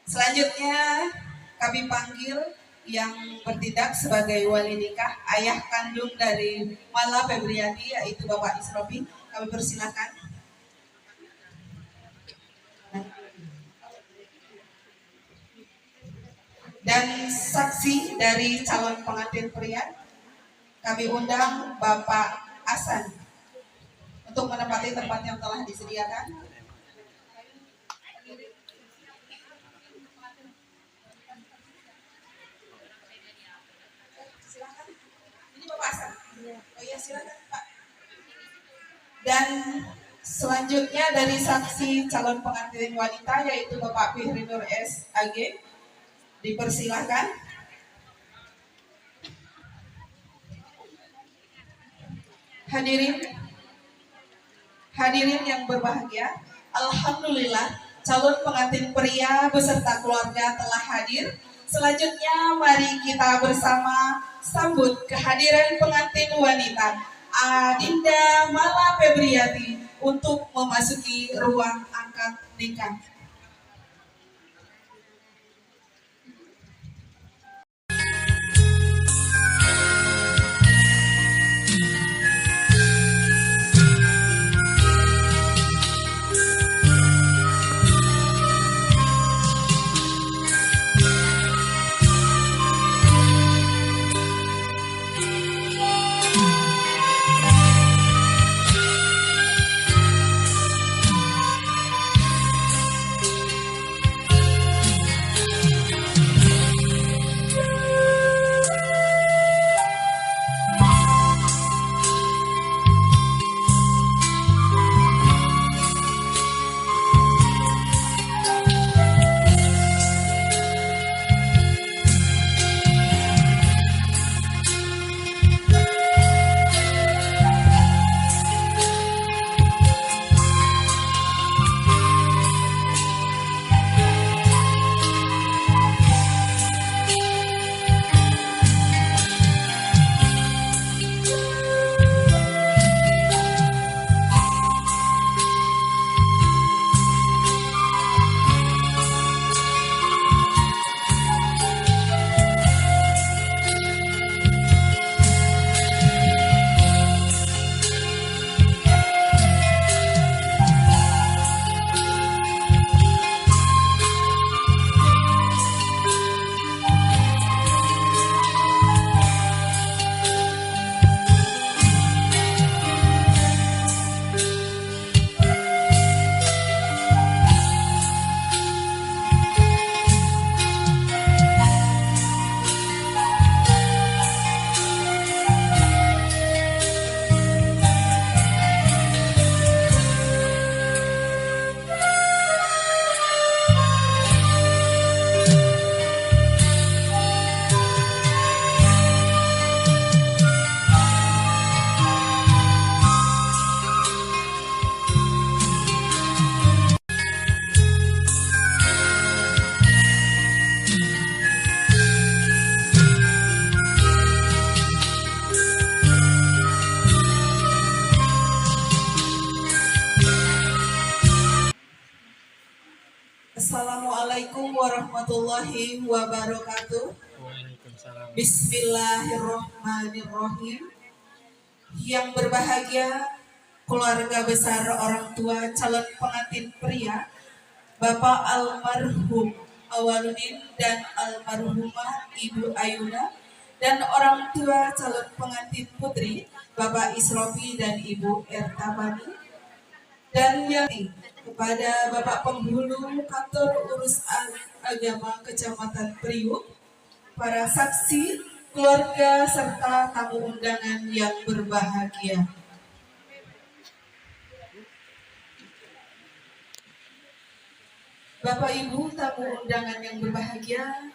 Selanjutnya kami panggil yang bertindak sebagai wali nikah ayah kandung dari Mala Febriati, yaitu Bapak Isrofi. Kami persilakan. Dan saksi dari calon pengantin pria kami undang Bapak Asan untuk menempati tempat yang telah disediakan. Silakan. Ini Bapak Asan. Oh iya, silakan Pak. Dan selanjutnya dari saksi calon pengantin wanita yaitu Bapak Fihri Nur SAG, dipersilahkan. Hadirin yang berbahagia, alhamdulillah calon pengantin pria beserta keluarga telah hadir. Selanjutnya mari kita bersama sambut kehadiran pengantin wanita Adinda Mala Febriati untuk memasuki ruang akad nikah. Assalamualaikum warahmatullahi wabarakatuh. Bismillahirrohmanirrohim. Yang berbahagia keluarga besar orang tua calon pengantin pria Bapak almarhum Awaludin dan almarhumah Ibu Ayuna, dan orang tua calon pengantin putri Bapak Isrofi dan Ibu Ertabani, dan yang kepada Bapak Penghulu Kantor Urusan Agama Kecamatan Priuk, para saksi, keluarga, serta tamu undangan yang berbahagia. Bapak Ibu tamu undangan yang berbahagia,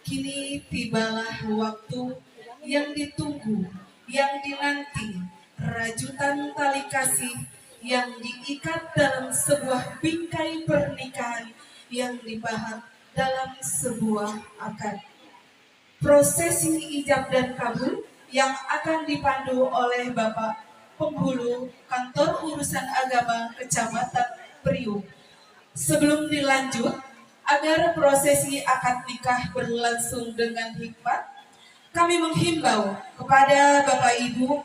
kini tibalah waktu yang ditunggu, yang dinanti, rajutan tali kasih yang diikat dalam sebuah bingkai pernikahan yang dibahat dalam sebuah akad. Prosesi ijab dan kabul yang akan dipandu oleh Bapak Penghulu Kantor Urusan Agama Kecamatan Priuk. Sebelum dilanjut, Agar prosesi akad nikah berlangsung dengan hikmat, kami menghimbau kepada Bapak Ibu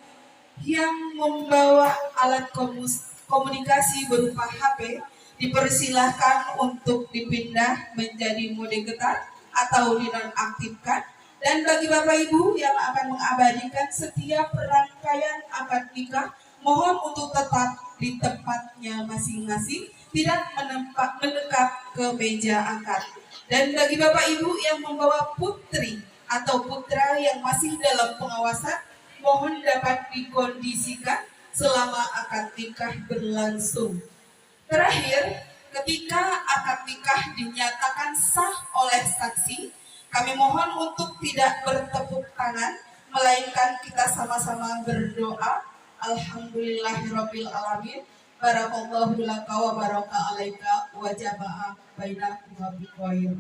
yang membawa alat komunikasi berupa HP dipersilahkan untuk dipindah menjadi mode getar atau dinonaktifkan. Dan bagi Bapak Ibu yang akan mengabadikan setiap rangkaian akad nikah, mohon untuk tetap di tempatnya masing-masing, tidak mendekat ke meja akad. Dan bagi Bapak Ibu yang membawa putri atau putra yang masih dalam pengawasan, mohon dapat dikondisikan selama akad nikah berlangsung. Terakhir, ketika akad nikah dinyatakan sah oleh saksi, kami mohon untuk tidak bertepuk tangan, melainkan kita sama-sama berdoa. Alhamdulillahirabbil alamin. Barakallahu laka wa baraka alaika wa jama'a bainakum wa biqair.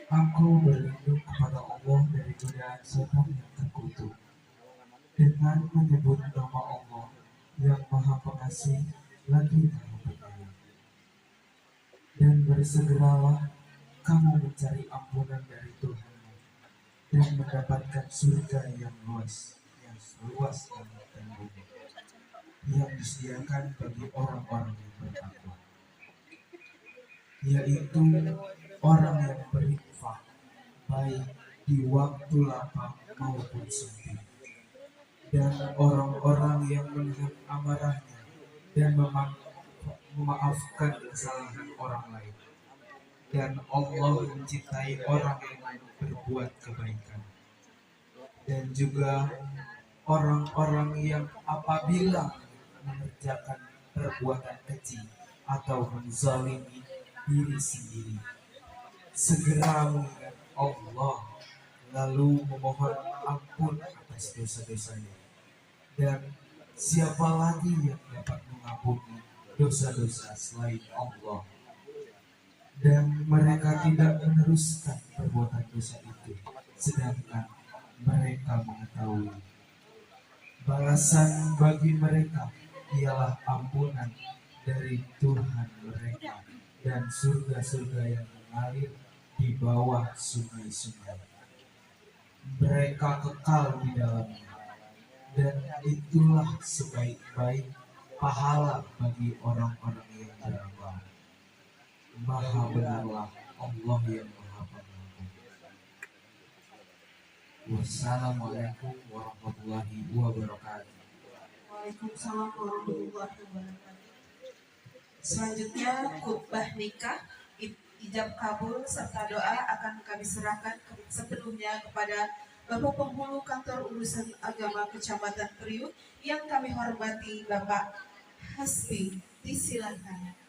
Aku berlindung kepada Allah dari godaan setan yang terkutuk dengan menyebut nama Allah yang Maha Pengasih lagi Maha Penyayang. Dan bersegeralah kamu mencari ampunan dari Tuhanmu dan mendapatkan surga yang luas, yang seluas langit dan bumi, yang disediakan bagi orang-orang yang bertakwa, yaitu orang yang berinfak baik di waktu lapang maupun sempit, dan orang-orang yang menahan amarahnya dan memaafkan kesalahan orang lain. Dan Allah mencintai orang yang berbuat kebaikan, dan juga orang-orang yang apabila mengerjakan perbuatan keji atau menzalimi diri sendiri, segera mengingat Allah lalu memohon ampun atas dosa-dosanya. Dan siapa lagi yang dapat mengampuni dosa-dosa selain Allah? Dan mereka tidak meneruskan perbuatan dosa itu, sedangkan mereka mengetahui balasan bagi mereka ialah ampunan dari Tuhan mereka dan surga-surga yang mengalir di bawah sungai-sungai. Mereka kekal di dalamnya, dan itulah sebaik-baik pahala bagi orang-orang yang beramal. Maha benarlah Allah yang Maha Pengampun. Wassalamualaikum warahmatullahi wabarakatuh. Waalaikumsalam warahmatullahi wabarakatuh. Selanjutnya khutbah nikah, ijab kabul serta doa akan kami serahkan sepenuhnya kepada Bapak Penghulu Kantor Urusan Agama Kecamatan Priuk yang kami hormati Bapak Hasbi. Disilakan.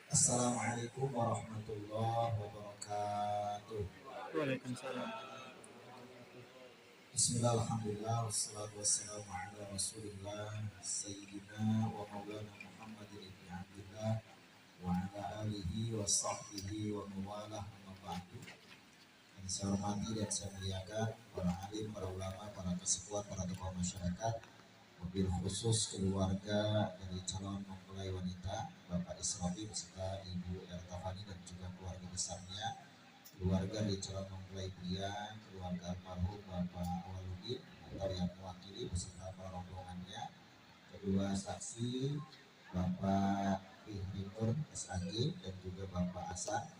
Assalamualaikum warahmatullahi wabarakatuh. Waalaikumsalam. Bismillah, alhamdulillah, wassalatu wassalamu ala rasulillah Sayyidina wa maulana Muhammadin ibn Abdillah wa ala alihi wa sahbihi wa mawalah wa ba'du. Dan saya hormati dan saya muliakan para alim, para ulama, para kesekuat, para tokoh masyarakat, mobil khusus keluarga dari calon mempelai wanita Bapak Isrofi beserta Ibu Ertafani dan juga keluarga besarnya, keluarga dari calon mempelai pria, keluarga almarhum Bapak Awaludin atau yang mewakili beserta para rombongannya, kedua saksi Bapak Nur SAG dan juga Bapak Asan,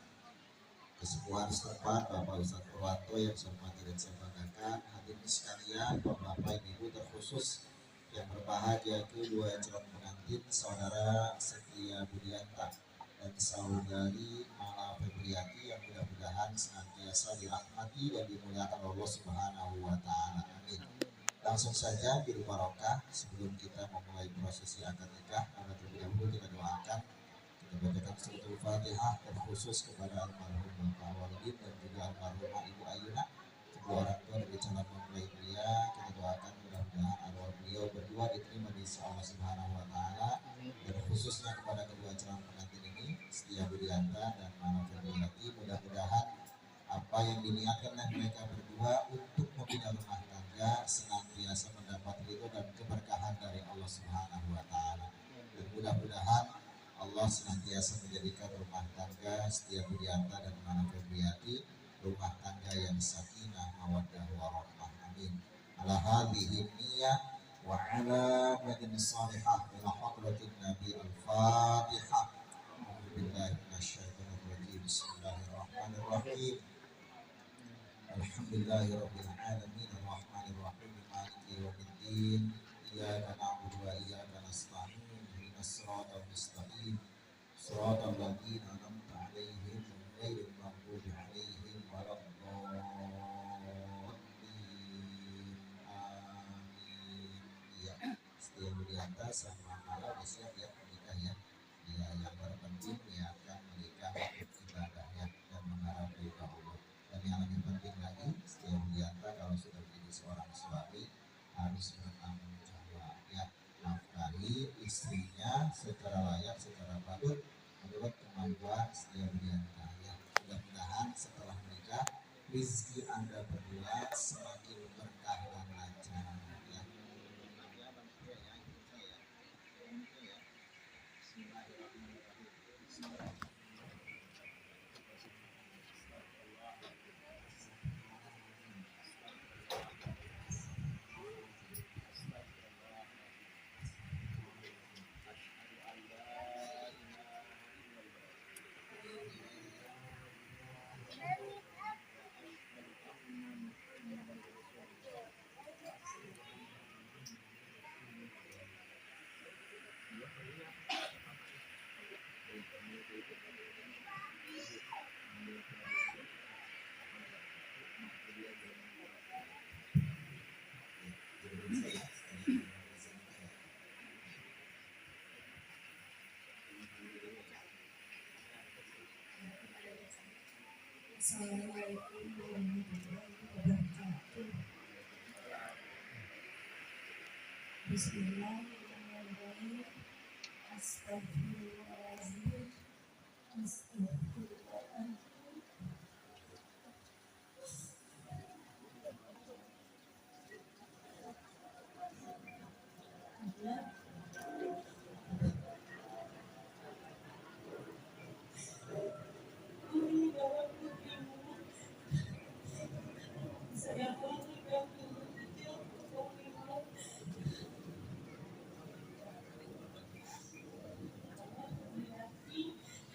kesepuhan setempat Bapak Ustadz Purwanto yang saya hormati dan saya banggakan, hadirin sekalian, Bapak Ibu terkhusus yang berbahagia kedua calon pengantin saudara Setia Budianta dan saudari Mala Febriati yang mudah-mudahan senantiasa dirahmati dan dimuliakan Allah Subhanahu wa taala. Amin. Langsung saja biru barokah sebelum kita memulai prosesi akad nikah, maka terlebih dahulu kita doakan, kita bacakan suratul Fatihah terkhusus kepada almarhum Bapak Walidin dan juga almarhumah Ibu Ayuna, kedua orang tua dari calon mempelai pria. Kita doakan mudah-mudahan arwah beliau berdua diterima di sisi Allah Subhanahu wa taala, dan khususnya kepada kedua calon pengantin ini Setia Budianta dan Mala Febriati, mudah-mudahan apa yang diniatkan oleh mereka berdua untuk membina rumah tangga senantiasa mendapat ridho dan keberkahan dari Allah Subhanahu wa taala. Dan mudah-mudahan Allah senantiasa menjadikan rumah tangga Setia Budianta dan Mala Febriati rumah tangga sakinah mawaddah warahmah. Amin. Ala hadhihi niyyah wa ala badin salihah ila hadratin nabi al-fatihah. A'udzubillahi minasyaitonir rajim. Bismillahirrahmanirrahim. Alhamdulillahirabbil alamin arrahmanir rahim maliki yaumiddin. Iyyaka na'budu wa iyyaka nasta'in. Ihdinas siratal mustaqim. Siratal ladzina an'amta 'alaihim ghairil maghdubi 'alaihim waladdallin. Amin. Ya, setia Yulianta sama Mala siap ya menikah ya. Ya, yang terpenting ya akan menikah ibadah ya dan mengharap ridha Allah. Dan yang lebih penting lagi, setia Yulianta kalau sudah menjadi seorang suami harus bertanggung jawab ya, nafkahi istrinya secara layak, secara patut menurut kemampuan setia Yulianta ya. Mudah-mudahan setelah menikah rezeki Anda berdua semakin berkah dan lancar ya. Assalamualaikum warahmatullahi wabarakatuh. Bismillahirrahmanirrahim. Astagfirullahaladzim. Astagfirullahaladzim. Saya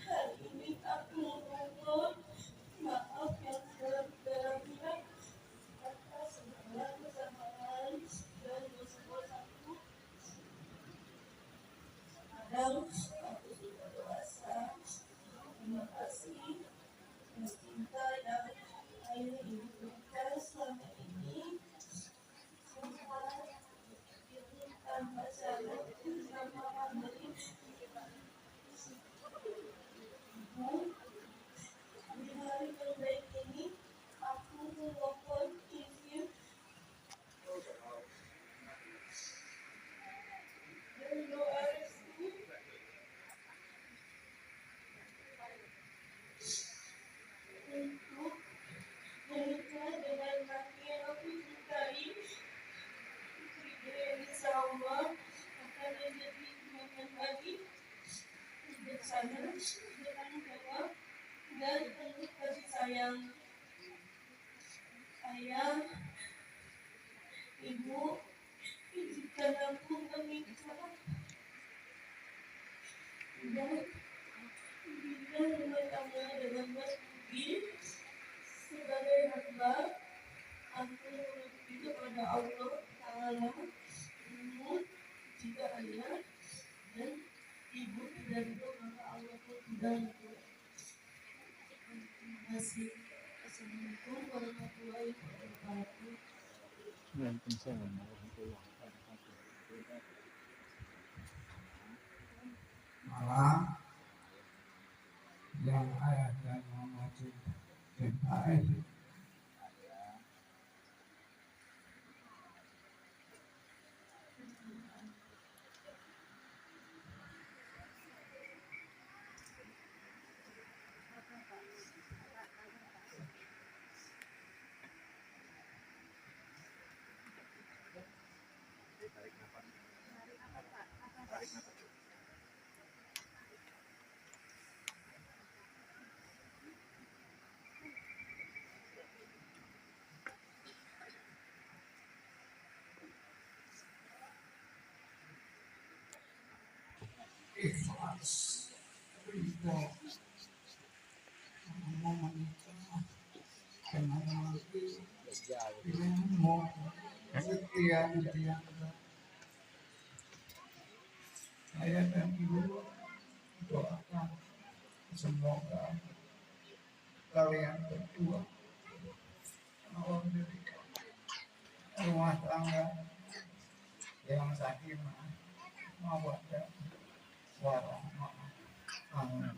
hari ini aku mohon maaf yang sebesar-besarnya atas segala kesalahan dan dosa-dosaku. Kadang aku sudah dewasa. Terima kasih atas cinta dan ayah ibu berikan selama ini. Semua ini tanpa syarat bersama kami. Di hari yang baik ini, aku memohon izin dan doa restu untuk menikah dengan laki yang aku cintai. Dan insya Allah akan menjadi teman baik, bijaksana, bertanggung jawab, dan penuh kasih sayang. Ayah, ibu, izinkan aku menikah dan bina rumah tangga dengan Mas Budi sebagai hamba. Aku mengabdi kepada Allah Ta'ala. Namun jika ayah dan ibu tidak ridho, maka Allah pun tidak ridho. Terima kasih. Assalamualaikum warahmatullahi wabarakatuh. Waalaikumsalam warahmatullahi wabarakatuh. Malam yang ayah dan mama cintai. harus ridho mau menikah dengan lagi mau setia setia saya dan ibu doakan semoga kalian berdua mau mendirikan rumah tangga yang sakinah mawaddah warahmah. Amin.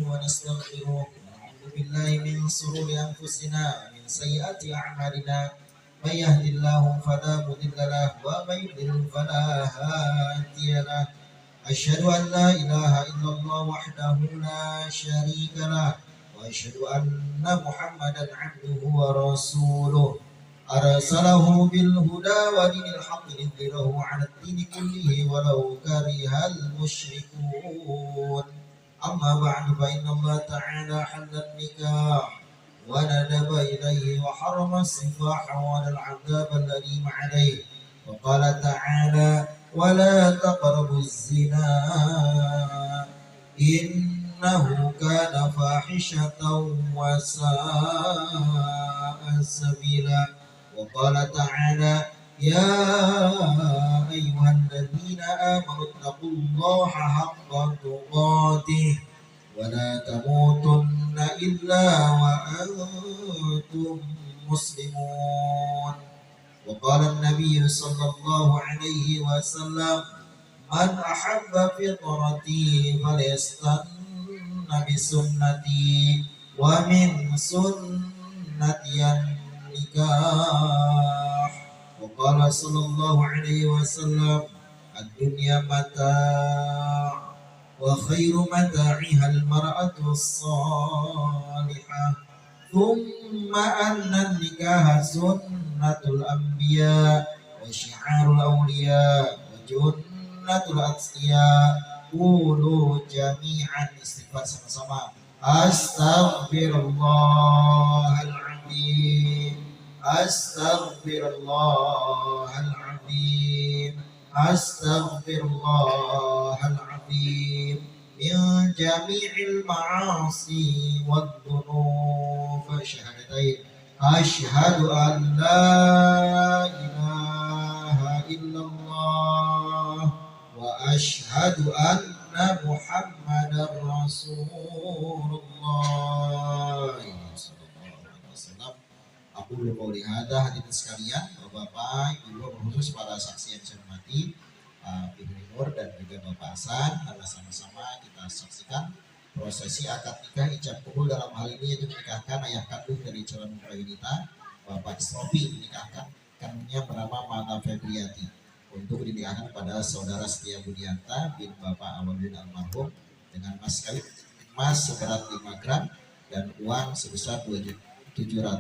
ونستغفره ونعوذ بالله من شرور أنفسنا ومن سيئات أعمالنا من يهد الله فلا مضل له ومن يضلل فلا هادي له أشهد أن لا إله إلا الله وحده لا شريك له وأشهد أن محمدا عبده ورسوله أرسله بالهدى ودين الحق ليظهره على الدين كله ولو كره المشركون. أما بعد فإن الله تعالى حل النكاح وندب إليه وحرم السفاح وعلى العذاب الأليم عليه وقال تعالى ولا تقربوا الزنا إنه كان فاحشة وساء سبيلا وقال تعالى يا أيها الذين آمنوا اتقوا الله حق تقاته ولا تموتن إلا وأنتم مسلمون وقال النبي صلى الله عليه وسلم من أحب فطرتي فليستن بسنتي ومن سنتي النكاح وقال صلى الله عليه وسلم الدنيا متاع وخير متاعها المرأة الصالحة ثم أن النكاح سنة الأنبياء وشعار الأولياء وجنة الأتقياء قولوا جميعا استغفار sama-sama Astaghfirullahaladzim Astaghfirullahaladzim Astaghfirullahaladzim min jami'il ma'asi wad-dhunub syahadatain asyhadu an la ilaha illallah wa asyhadu anna muhammadar rasulullah sallallahu alaihi wasallam. Aku belum mau lihada hadirin sekalian, Bapak, Ibu, khusus para saksi yang saya hormati, Ibu Nur dan juga Bapak Hasan, karena sama-sama kita saksikan prosesi akad nikah ijab kabul dalam hal ini yaitu menikahkan ayah kandung dari calon mempelai wanita, Bapak Isrofi menikahkan kanannya bernama Mata Febriati untuk dinikahkan pada saudara Setia Budianta bin Bapak Awaludin almarhum dengan mas kawin emas seberat 5 gram dan uang sebesar 712.500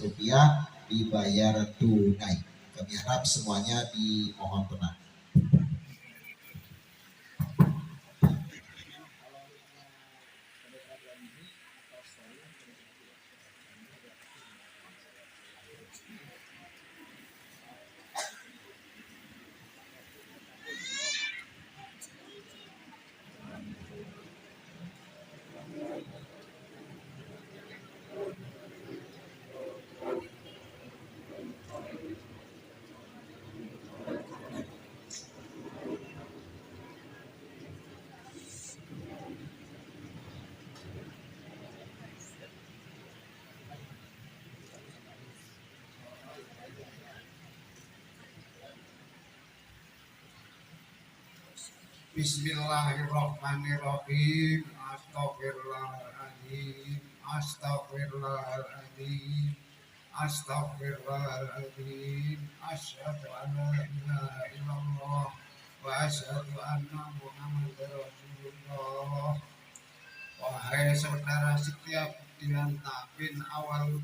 rupiah dibayar tunai. Kami harap semuanya dimohon tenang. Bismillahirrahmanirrahim. Astaghfirullahaladzim. Astaghfirullahaladzim. Astaghfirullahaladzim. Asyhadu an la ilaha illallah wa asyhadu anna Muhammadar Rasulullah. Wahai saudara setia Budianta bin Awal,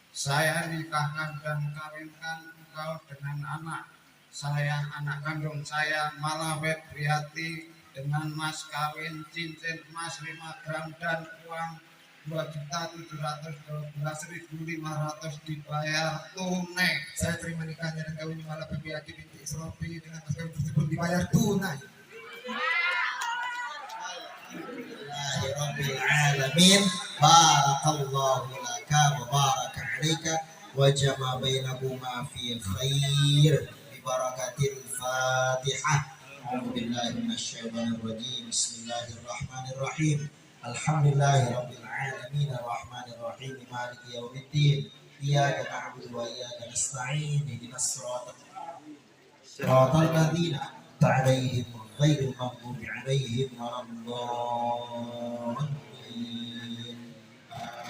saya nikahkan dan kawinkan engkau dengan anak saya, anak kandung saya, Malawet Priati, dengan mas kawin cincin emas 5 gram dan uang 2.712.500 dibayar tunai. Saya terima nikahnya dan kawin Mala Febriati binti Isrofi dengan mas kawin tersebut dibayar tunai. Rabbil alamin. Barakallahu laka wa baraka alaika wa jama bainakuma fi khair bi barakatil Fatihah. A'udzu billahi minasyaitonir rajim. Bismillahirrahmanirrahim. Alhamdulillahi rabbil alamin arrahmanir rahim maliki yaumiddin. Iyyaka na'budu wa iyyaka nasta'in. Ihdinas siratal ladzina an'amta 'alaihim ghairil maghdubi 'alaihim waladdallin.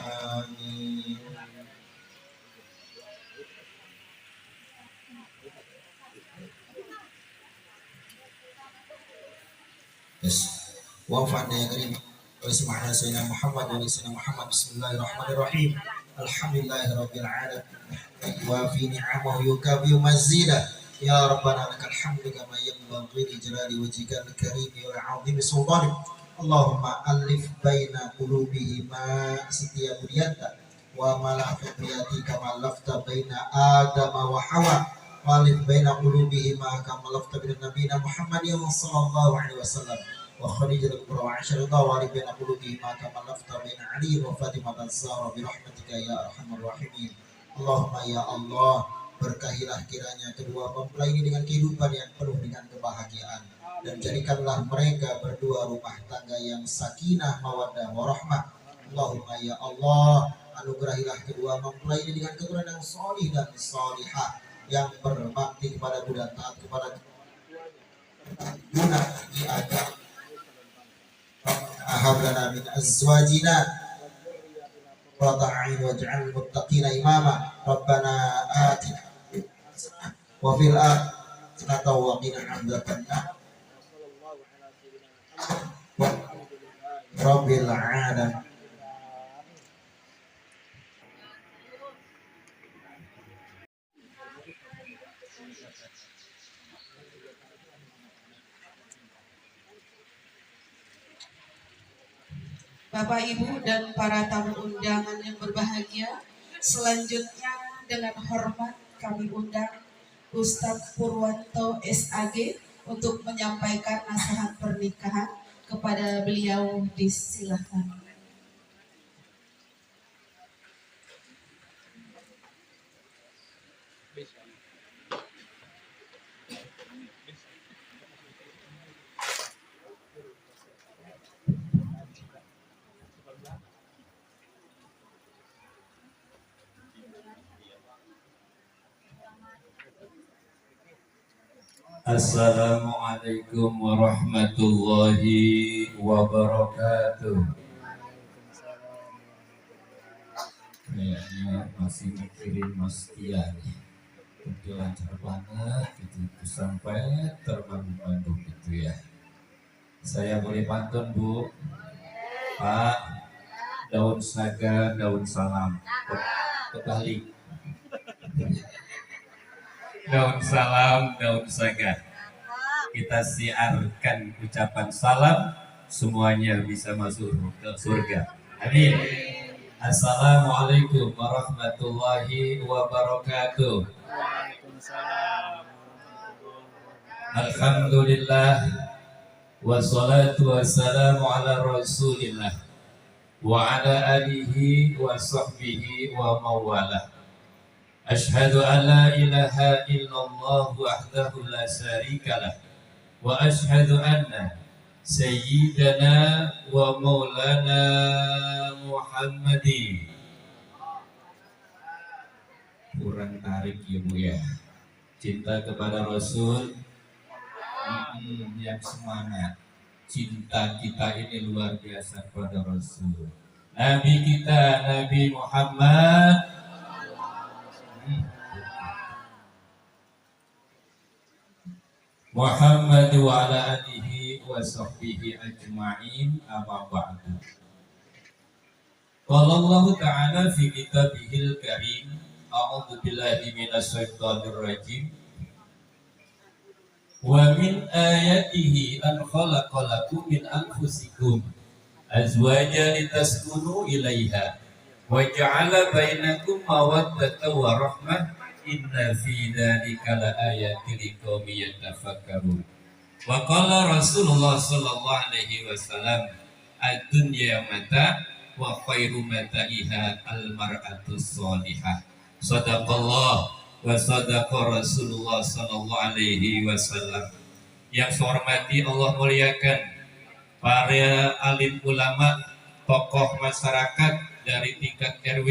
Amin. Yes. Wafa'na ya karim. Bismillah sayyidina Muhammad wa sayyidina Muhammad. Bismillahirrahmanirrahim. Alhamdulillahirabbil alamin. Wa fi ni'amahu yukafi mazida. Ya Rabbana lakal hamdu kama yanbaghi li jalali wajhikal karim wa 'azimi sultanik. Allahumma alif baina qulubihima Setia Budianta wa Mala Febriati kama lafta baina Adam wa Hawa. Walif baina qulubihima kama lafta baina nabiyina Muhammadin sallallahu alaihi wasallam wa Khadijatul Kubra wa Aisyah wa walif baina qulubihima kama lafta baina Ali wa Fatimah az-Zahra bi rahmatika ya arhamar rahimin. Allahumma ya Allah, berkahilah kiranya kedua mempelai ini dengan kehidupan yang penuh dengan kebahagiaan, dan jadikanlah mereka berdua rumah tangga yang sakinah mawaddah warahmah. Allahumma ya Allah, anugerahilah kedua mempelai ini dengan keturunan yang solih dan solihah, yang berbakti kepada dan taat kepada guna di agama. Ahablana min azwajina qurrata a'yun waj'alna muttaqina imama. Rabbana atina wa fil akhirati wa qina adzabannar. Rabbil alamin. Bapak, Ibu, dan para tamu undangan yang berbahagia, selanjutnya dengan hormat kami undang Ustadz Purwanto SAG untuk menyampaikan nasihat pernikahan. Kepada beliau disilakan. Assalamualaikum warahmatullahi wabarakatuh. Kayaknya masih mikirin Mas Tia nih. Udah lancar banget gitu, sampai terbang-bandung gitu ya. Saya boleh pantun, Bu? Pak, daun saga, daun salam. Kebalik. Daun salam, daun saga. Kita siarkan ucapan salam, semuanya bisa masuk ke surga. Amin. Assalamualaikum warahmatullahi wabarakatuh. Alhamdulillah, wassalatu wassalamu ala rasulillah wa ala alihi wa sahbihi wa mawalah. Ashhadu an la ilaha illallah wahdahu la syarikalah wa ashhadu anna sayyidana wa maulana Muhammadin. Kurang tarik ya Bu ya. Cinta kepada Rasul yang semangat. Cinta kita ini luar biasa kepada Rasul. Nabi kita Nabi Muhammad Muhammad wa ala alihi wa sahbihi ajma'in, amma ba'du. Qala Allah Ta'ala fi kitabihil karim. A'udzu billahi minasyaitonir rajim. Wa min ayatihi an khalaqa lakum min anfusikum azwajan litaskunu ilaiha wa ja'ala bainakum mawaddatan wa rahmah inna fi dzalika laayatin liqaumin yatafakkarun. Wa qala Rasulullah sallallahu alaihi wasallam ad-dunya mata wa khairu mata'iha al-mar'atus shalihah. Sadaqallah wa sadaqa Rasulullah sallallahu alaihi wasallam. Yang saya hormati, Allah muliakan para alim ulama, tokoh masyarakat dari tingkat RW.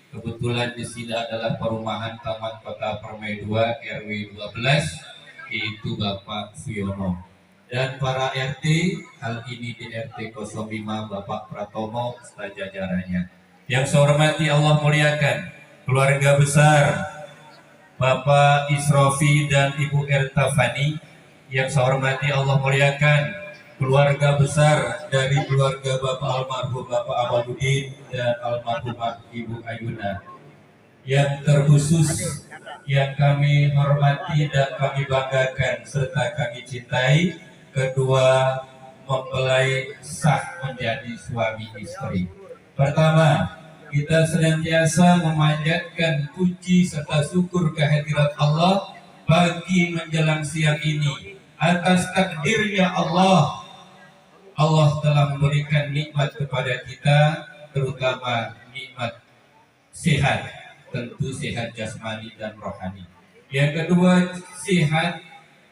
Kebetulan di sini adalah perumahan Taman Kota Permai 2 RW 12, yaitu Bapak Fiono. Dan para RT, hal ini di RT 05 Bapak Pratomo serta jajarannya. Yang saya hormati, Allah muliakan keluarga besar Bapak Isrofi dan Ibu Ertafani. Yang saya hormati, Allah muliakan keluarga besar dari keluarga Bapak almarhum Bapak Abaluddin dan almarhumah Ibu Ayuna. Yang terkhusus yang kami hormati dan kami banggakan serta kami cintai, kedua mempelai sah menjadi suami istri. Pertama, kita senantiasa memanjatkan puji serta syukur kehadirat Allah bagi menjelang siang ini. Atas takdirnya Allah, Allah telah memberikan nikmat kepada kita, terutama nikmat sehat, tentu sehat jasmani dan rohani. Yang kedua, sehat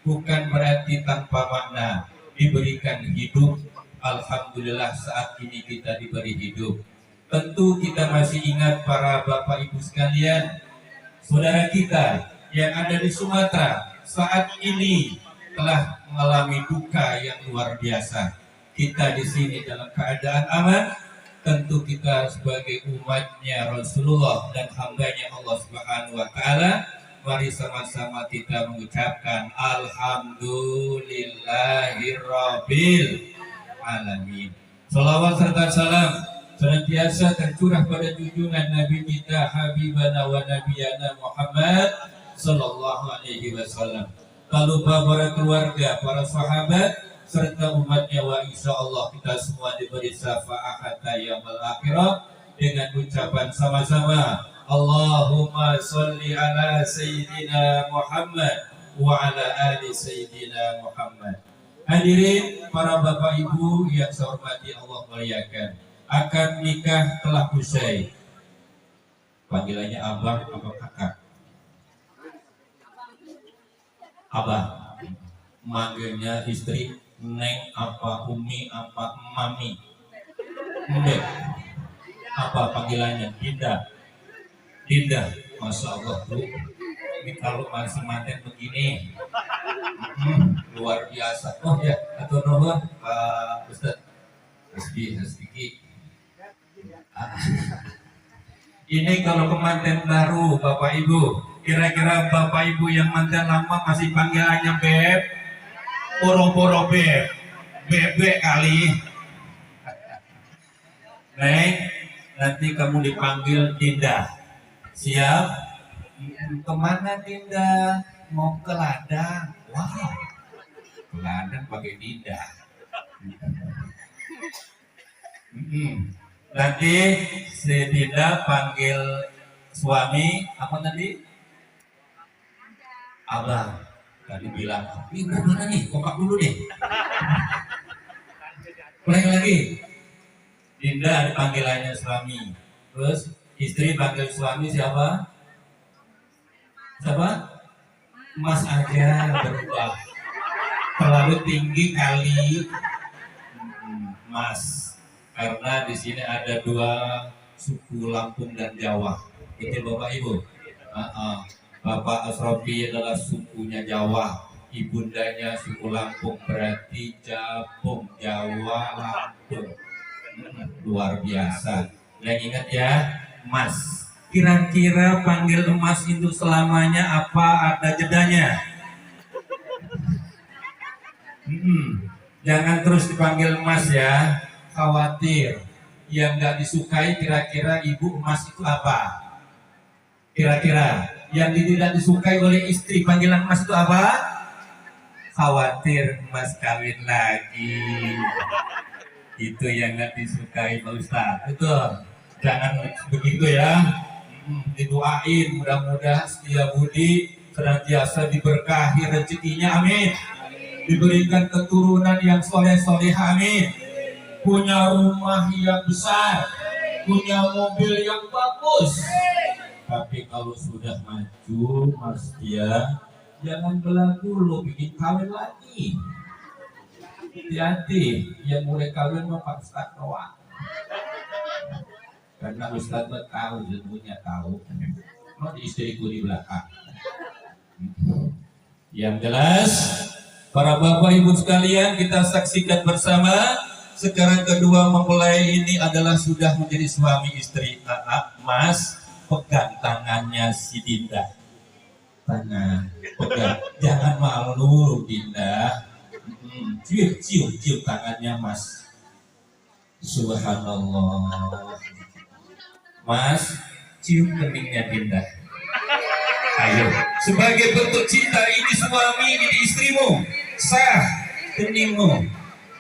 bukan berarti tanpa makna, diberikan hidup. Alhamdulillah saat ini kita diberi hidup. Tentu kita masih ingat para bapak ibu sekalian, saudara kita yang ada di Sumatera saat ini telah mengalami duka yang luar biasa. Kita di sini dalam keadaan aman. Tentu kita sebagai umatnya Rasulullah dan hambanya Allah Subhanahu wa Ta'ala, mari sama-sama kita mengucapkan Alhamdulillahirabbil alamin. Salawat serta salam senantiasa tercurah pada junjungan Nabi kita Habibana wa Nabiyana Muhammad sallallahu alaihi wasallam. Tak lupa para keluarga, para sahabat serta umatnya, wa insya Allah kita semua diberi syafaat hatta yaumil akhirah dengan ucapan sama-sama Allahumma sholli ala Sayyidina Muhammad wa ala ali Sayyidina Muhammad. Hadirin para bapak ibu yang saya hormati, Allah muliakan, akad nikah telah usai. Panggilannya abah apa kakak? Abah. Manggilnya istri Neng apa Umi apa Mami? Ndek. Apa panggilannya? Dinda. Dinda. Masya Allah Bu, ini kalau masih manten begini luar biasa. Oh ya, atau nuhun Pak Ustadz Hasdiki. Ini kalau kemanten baru Bapak Ibu, kira-kira Bapak Ibu yang manten lama masih panggilannya Beb, poro-poro Beb, bebek kali. Neng, nanti kamu dipanggil Dinda. Siap? Kemana Dinda? Mau ke ladang. Wow, ke ladang pakai Dinda. Nanti si Dinda panggil suami apa tadi? Abang. Tadi bilang, ini mana nih? Kompak dulu deh. Ulangi lagi. Dinda ada panggilannya suami. Terus istri panggil suami siapa? Siapa? Mas aja berubah. Terlalu tinggi kali. Mas. Karena di sini ada dua suku, Lampung dan Jawa. Itu Bapak Ibu. Bapak Asrofi adalah sukunya Jawa, ibundanya suku Lampung, berarti Japung, Jawa, Lampung. Luar biasa. Dan ingat ya, Mas. Kira-kira panggil Mas itu selamanya apa ada jedanya? Jangan terus dipanggil Mas ya, khawatir. yang nggak disukai, kira-kira ibu emas itu apa? Kira-kira yang tidak disukai oleh istri panggilan emas itu apa? Khawatir emas kawin lagi. Itu yang nggak disukai Pak Ustadz. Betul. Jangan begitu ya. Didoain mudah-mudahan setia budi senantiasa diberkahi rezekinya, amin. Diberikan keturunan yang soleh-soleh, amin. Punya rumah yang besar, punya mobil yang bagus. Tapi kalau sudah maju, Mas Tia, jangan belagu lo bikin kawin lagi. Hati-hati, yang mulai kawin mau Pak Ustadz doang. Karena Ustadz tahu, ilmunya tahu. Mau di istriku di belakang. Yang jelas, para bapak ibu sekalian, kita saksikan bersama. Sekarang kedua mempelai ini adalah sudah menjadi suami istri. Mas, pegang tangannya si Dinda. Tangan, pegang. Jangan malu, Dinda. Cium tangannya Mas. Subhanallah. Mas, cium keningnya Dinda. Ayo, sebagai bentuk cinta ini suami, ini istrimu, sah keningmu.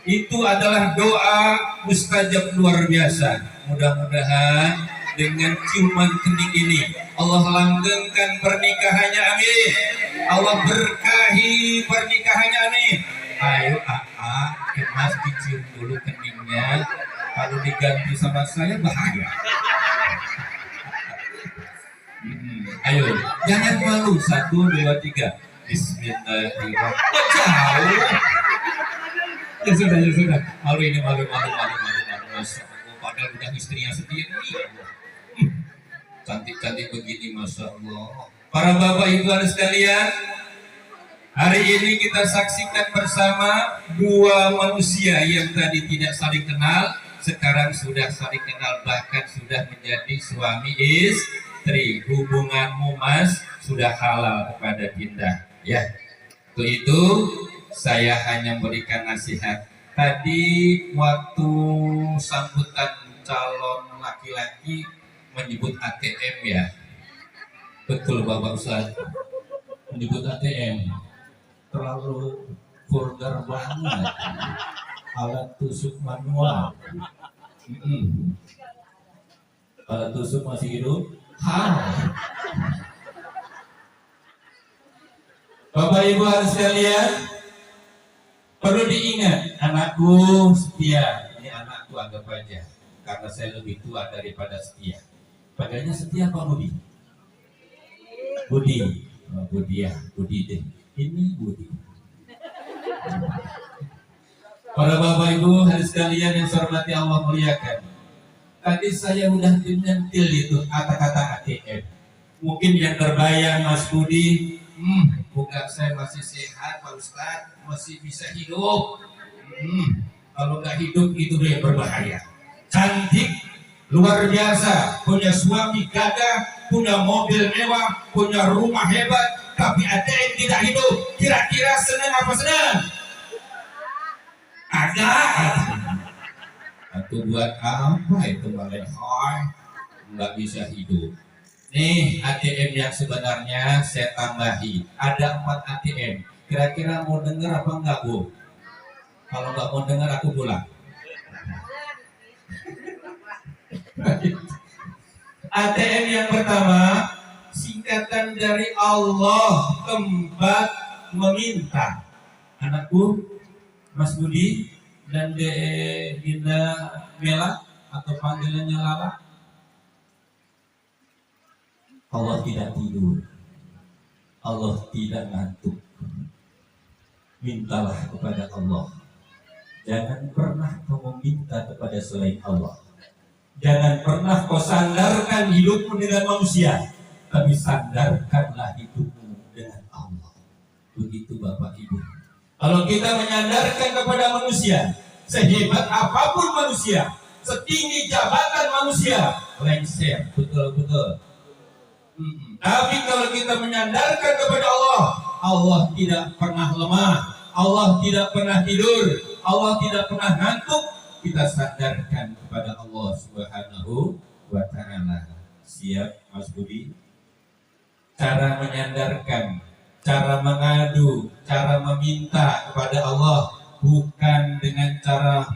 Itu adalah doa mustajab luar biasa. Mudah-mudahan dengan ciuman kening ini Allah langgengkan pernikahannya, amin. Allah berkahi pernikahannya, amin. Ayo Mas dicium dulu keningnya. Kalau diganti sama saya bahaya. Ayo, jangan malu. 1, 2, 3. Bismillahirrahmanirrahim. Jauh. Ya sudah. Malu ini malu. Masya Allah. Padahal udah istrinya sendiri. Cantik-cantik begini, Masya Allah. Para bapak ibu sekalian, hari ini kita saksikan bersama dua manusia yang tadi tidak saling kenal, sekarang sudah saling kenal, bahkan sudah menjadi suami istri. Hubunganmu Mas sudah halal kepada Dinda. Ya, itu saya hanya memberikan nasihat. Tadi waktu sambutan calon laki-laki menyebut ATM ya. Betul Bapak Ustaz. Menyebut ATM. Terlalu vulgar banget. Alat tusuk manual. Alat tusuk masih hidup. Bapak Ibu sekalian, perlu diingat, anakku setia. Ini anakku anggap aja, karena saya lebih tua daripada setia. Padahal setia Pak Budi. Budi deh. Ini Budi. Para Bapak Ibu sekalian yang saya hormati Allah muliakan. Tadi saya udah menyentil itu kata-kata ATM. Mungkin yang terbayang Mas Budi, bukan saya masih sehat Pak Ustadz, masih bisa hidup. Kalau nggak hidup itu dia berbahaya. Cantik, luar biasa, punya suami gagah, punya mobil mewah, punya rumah hebat, tapi ATM tidak hidup. Kira-kira senang apa senang? Agak. Atau buat apa itu Valentine? Nggak bisa hidup. Nih ATM yang sebenarnya saya tambahi. Ada 4 ATM. Kira-kira mau dengar apa enggak Bu? Kalau nggak mau dengar aku pulang. ATM yang pertama singkatan dari Allah tempat meminta. Anakku Mas Budi dan Dinda Mela atau panggilannya Lala. Allah tidak tidur, Allah tidak ngantuk. Mintalah kepada Allah. Jangan pernah kau meminta kepada selain Allah. Jangan pernah kau sandarkan hidupmu dengan manusia, tapi sandarkanlah hidupmu dengan Allah. Begitu Bapak Ibu. Kalau kita menyandarkan kepada manusia, sehebat apapun manusia, setinggi jabatan manusia, lengser, betul-betul. Tapi kalau kita menyandarkan kepada Allah, Allah tidak pernah lemah, Allah tidak pernah tidur, Allah tidak pernah ngantuk. kita sadarkan kepada Allah Subhanahu wa Ta'ala. Siap, Mas Budi? Cara menyandarkan, cara mengadu, cara meminta kepada Allah bukan dengan cara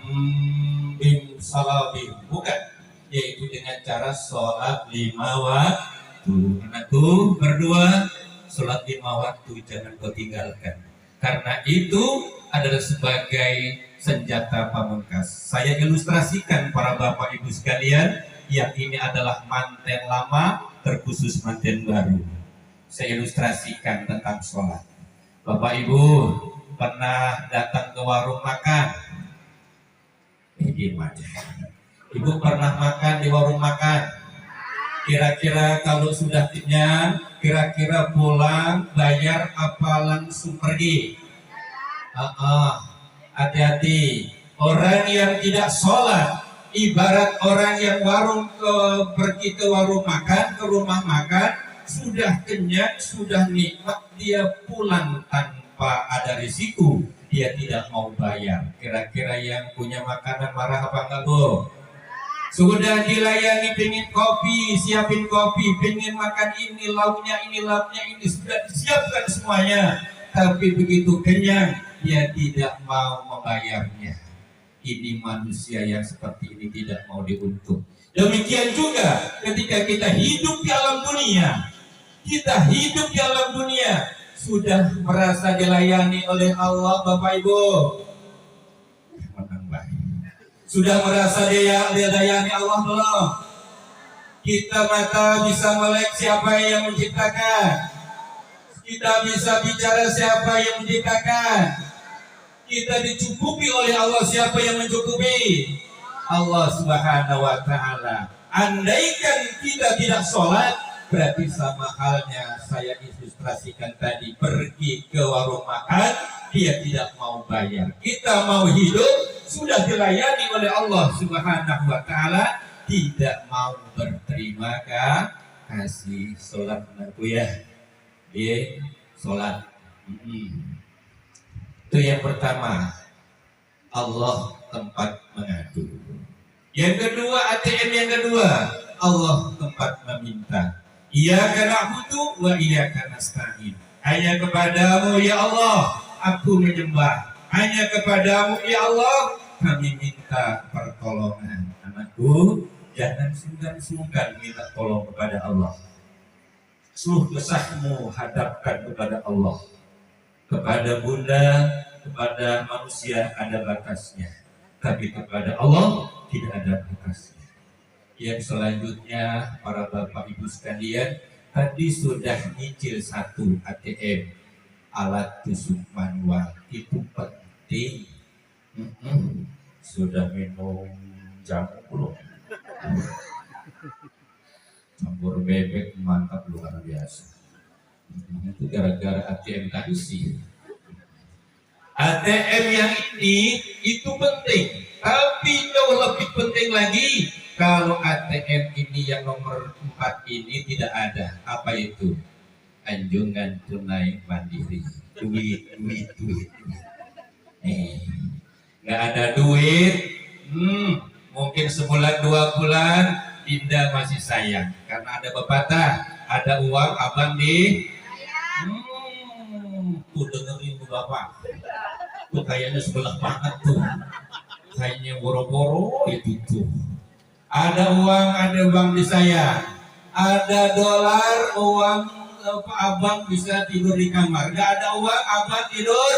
bim salabim, bukan, yaitu dengan cara sholat 5 waktu. Anakku berdua, sholat 5 waktu jangan kau tinggalkan, karena itu adalah sebagai senjata pamungkas. Saya ilustrasikan para bapak ibu sekalian, yang ini adalah manten lama terkhusus manten baru. Saya ilustrasikan tentang sholat. Bapak ibu pernah datang ke warung makan? Diam aja. Ibu pernah makan di warung makan? Kira-kira kalau sudah kenyang, kira-kira pulang bayar apa langsung pergi? Hati-hati. Orang yang tidak sholat ibarat orang yang pergi ke warung makan, ke rumah makan, sudah kenyang, sudah nikmat, dia pulang tanpa ada risiko, dia tidak mau bayar. Kira-kira yang punya makanan marah apa enggak, Bu? Sudah dilayani, pengen kopi, siapin kopi, pengen makan ini, lauknya ini, sudah disiapkan semuanya. Tapi begitu kenyang, dia tidak mau membayarnya. Ini manusia yang seperti ini tidak mau diuntung. Demikian juga ketika kita hidup di alam dunia, sudah merasa dilayani oleh Allah, Bapak Ibu. Sudah merasa dilayani Allah belum? Kita mata bisa melek siapa yang menciptakan. Kita bisa bicara siapa yang menciptakan. Kita dicukupi oleh Allah, siapa yang mencukupi? Allah Subhanahu wa Ta'ala. Andaikan kita tidak sholat, berarti sama halnya saya ilustrasikan tadi, pergi ke warung makan, dia tidak mau bayar. Kita mau hidup, sudah dilayani oleh Allah Subhanahu wa Ta'ala, tidak mau berterima kasih. Sholat menantu ya, dia sholat. Itu yang pertama, Allah tempat mengadu. Yang kedua, ATM yang kedua, Allah tempat meminta. Iyyaka na'budu wa iyyaka nasta'in. Hanya kepadamu ya Allah aku menyembah. Hanya kepadamu ya Allah kami minta pertolongan. Anakku, jangan sungkan-sungkan minta tolong kepada Allah. Seluruh kesahmu hadapkan kepada Allah. Kepada bunda, kepada manusia ada batasnya, tapi kepada Allah tidak ada batasnya. Yang selanjutnya, para bapak ibu sekalian, tadi sudah nyicil 1 ATM, alat tusuk manual, itu penting. Sudah minum jamu belum? Campur bebek mantap luar biasa. Itu gara-gara ATM tadi sih. ATM yang ini itu penting, tapi jauh lebih penting lagi kalau ATM ini yang nomor 4 ini tidak ada. Apa itu? Anjungan tunai mandiri. Duit. Nggak ada duit, mungkin sebulan 2 bulan Dinda masih sayang, karena ada pepatah, ada uang abang di tuh dengerin tuh bapak, tuh kayaknya sebelah banget tuh, kayaknya boro-boro itu tuh. Ada uang, ada bank di saya, ada dolar, uang abang bisa tidur di kamar. Gak ada uang, abang tidur.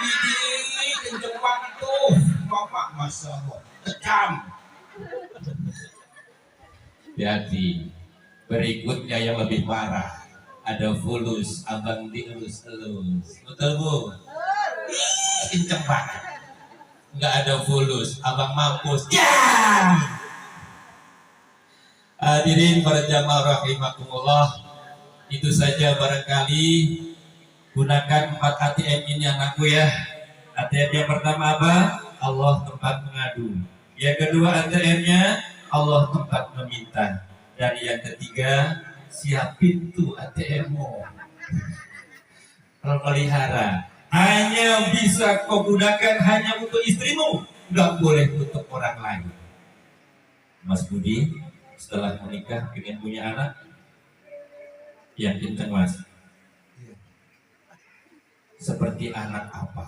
Ini kenceng banget tuh, bapak, masya Allah, kecam. Jadi berikutnya yang lebih parah, ada fulus, abang dielus-elus, betul Bu? Kenceng banget. Nggak ada fulus, abang mampus. Ya! Hadirin para jamaah rahimakumullah, itu saja barangkali. Gunakan 4 ATM ini anakku ya. ATM yang pertama apa? Allah tempat mengadu. Yang kedua ATM-nya Allah tempat meminta. Dan yang ketiga, siapin tuh ATM-mu. Kalau pelihara, hanya bisa kau gunakan hanya untuk istrimu. nggak boleh untuk orang lain. Mas Budi, setelah menikah ingin punya anak, yang kenceng Mas. Seperti anak apa?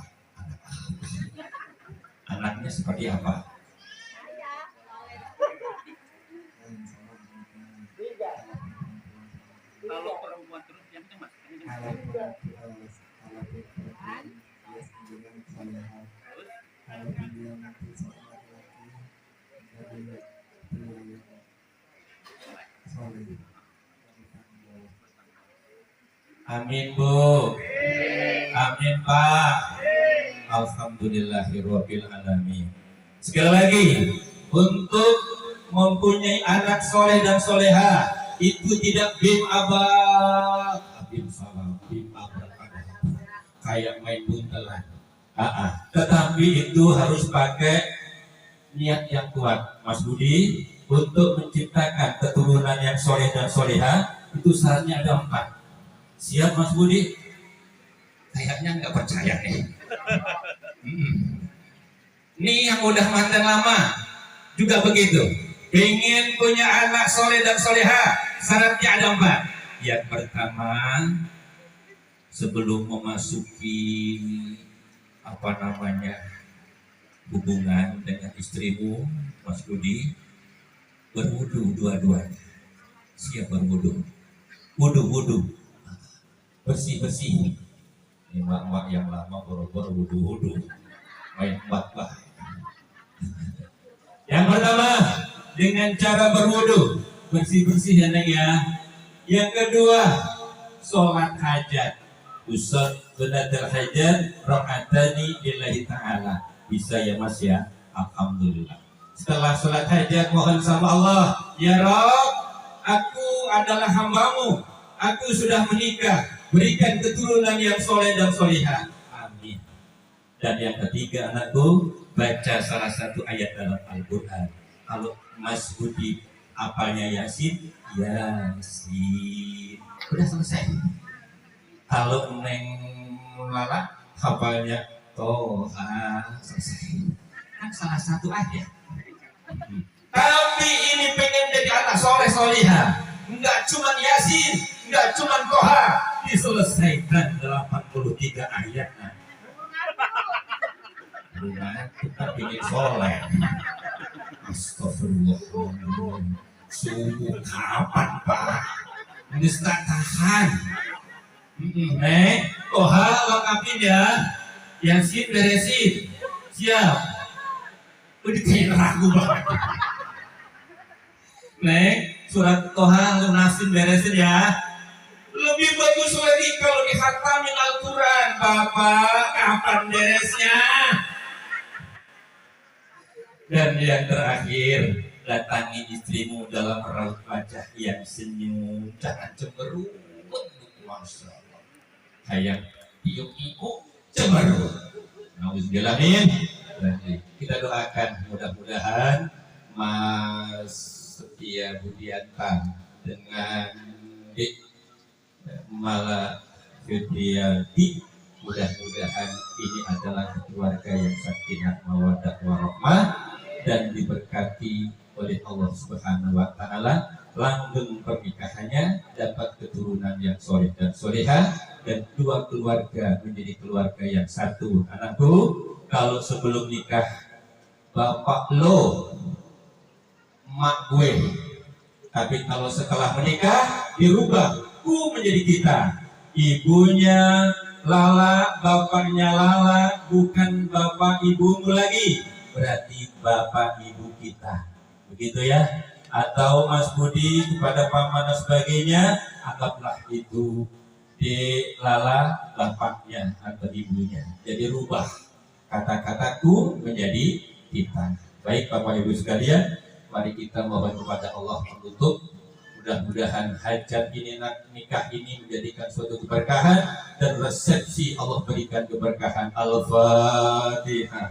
Anaknya seperti apa? Kalau perempuan terus yang kenceng Mas. Kalau perempuan dia sendirian soleha. Kalau dia nanti seorang laki-laki jadi pria yang soleh. Amin Bu. Amin Pak. Alhamdulillahirabbil alamin. Sekali lagi, untuk mempunyai anak soleh dan soleha itu tidak bim abad, bim salam, bim abad, kayak main buntelan. Tetapi itu harus pakai niat yang kuat, Mas Budi, untuk menciptakan keturunan yang soleh dan soleha. Itu syaratnya ada 4. Siap Mas Budi? Kayaknya nggak percaya nih. Ini yang udah mantan lama juga begitu. Ingin punya anak soleh dan soleha, syaratnya ada 4. Yang pertama, sebelum memasuki hubungan dengan istrimu, Mas Budi, berwudu dua-duanya. Siap berwudu. Wudu. Bersih. Ini mak-mak yang lama boro-boro wudu. Main bakbah. Yang pertama, dengan cara berwudu, bersih-bersih ya Neng ya. Yang kedua, sholat hajat. Usat benatal hajat rakaatani lillahi ta'ala. Bisa ya Mas ya? Alhamdulillah. Setelah sholat hajat, mohon sama Allah, ya Rabb, aku adalah hambamu, aku sudah menikah, berikan keturunan yang soleh dan solehah. Amin. Dan yang ketiga anakku, baca salah satu ayat dalam Al-Quran. Kalau Mas Budi apalnya Yasin, Yasin. Udah selesai. Kalau Neng Lala hafalnya Toha, selesai. Kan salah satu ayat. Tapi ini pengen jadi anak soleh solehah, enggak cuma Yasin, enggak cuma Toha, diselesaikan 83 ayat. Rumah kita pilih soleh. Astagfirullahaladzim. Sungguh kapan Pak? Ini tak tahan. Toha lengkapin ya. Yasin beresin. Siap. Udah kayak ragu banget. Surat Toha lunasin beresin ya. Lebih bagus lagi kalau dihatamin Al-Quran. Bapak, kapan beresnya? Dan yang terakhir, datangi istrimu dalam raut wajah yang senyum, jangan cemberut. Masya Allah. Kayak iuk-iuk cemberut. Nauzubillahin. Kita doakan mudah-mudahan Mas Setia Budianta dengan Dik Mala Fitriati, mudah-mudahan ini adalah keluarga yang sakinah mawaddah warahmah dan diberkati oleh Allah Subhanahu wa taala, langgeng pernikahannya, dapat keturunan yang soleh dan solehah, dan dua keluarga menjadi keluarga yang satu. Anakku, kalau sebelum nikah bapak lo, mak gue, tapi kalau setelah menikah dirubah, ku menjadi kita. Ibunya Lala, bapaknya Lala, bukan bapak ibumu lagi, berarti bapak ibu kita, begitu ya. Atau Mas Budi kepada paman dan sebagainya, anggaplah itu di Lala bapaknya atau ibunya. Jadi rubah kata-kataku menjadi kita. Baik Bapak Ibu sekalian, mari kita mohon kepada Allah penutup. Mudah-mudahan hajat ini, nikah ini menjadikan suatu keberkahan, dan resepsi Allah berikan keberkahan. Al-Fatihah.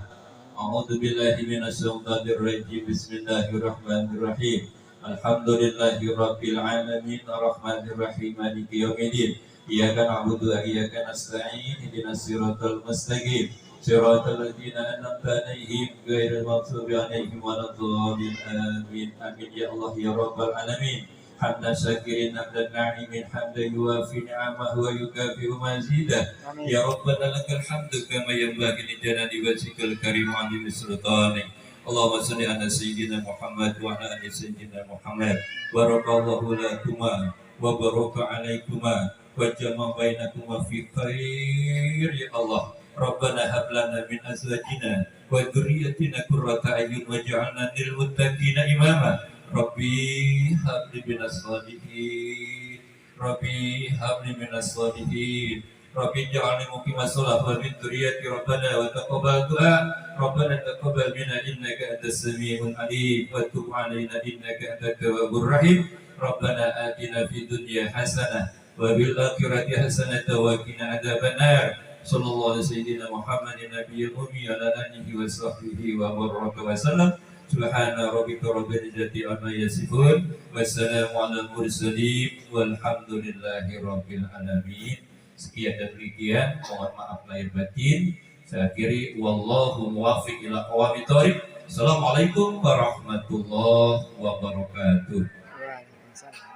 A'udzu billahi minasyaitonir rajim. Bismillahirrahmanirrahim. Alhamdulillahirabbil alamin arrahmanir rahim maliki yaumiddin. Iyyaka na'budu wa iyyaka nasta'in ihdinas siratal mustaqim. صراط الذين أنعمت عليهم غير المغضوب عليهم ولا الضالين آمين آمين يا الله يا رب العالمين حمدا شاكرين حمدا ناعمين حمدا يوافي نعمه ويكافئ مزيده يا ربنا لك الحمد كما ينبغي لجلال وجهك الكريم وعظيم سلطانك اللهم صل على سيدنا محمد وعلى ال سيدنا محمد بارك الله لكما وبارك عليكما وجمع بينكما في خير يا الله ربنا هب لنا من ازواجنا وذريتنا قرة اعين واجعلنا للمتقين اماما ربي هب لي من الصالحين ربي هب لي من الصالحين ربي اجعلني مقيم الصلاة ومن ذريتي ربنا وتقبل دعاء ربنا تقبل منا انك انت السميع العليم وتب علينا انك انت التواب الرحيم ربنا آتنا في الدنيا حسنة وفي الآخرة حسنة وقنا عذاب النار صلى الله على سيدنا محمد النبي الأمي وعلى آله وصحبه وبارك وسلم سبحان ربك رب العزة عما يصفون والسلام على المرسلين والحمد لله رب العالمين. Sekian dan demikian, mohon maaf lahir batin. Saya akhiri wallahu muwaffiq ila aqwamit thoriq. Assalamualaikum warahmatullahi wabarakatuh. Waalaikumsalam.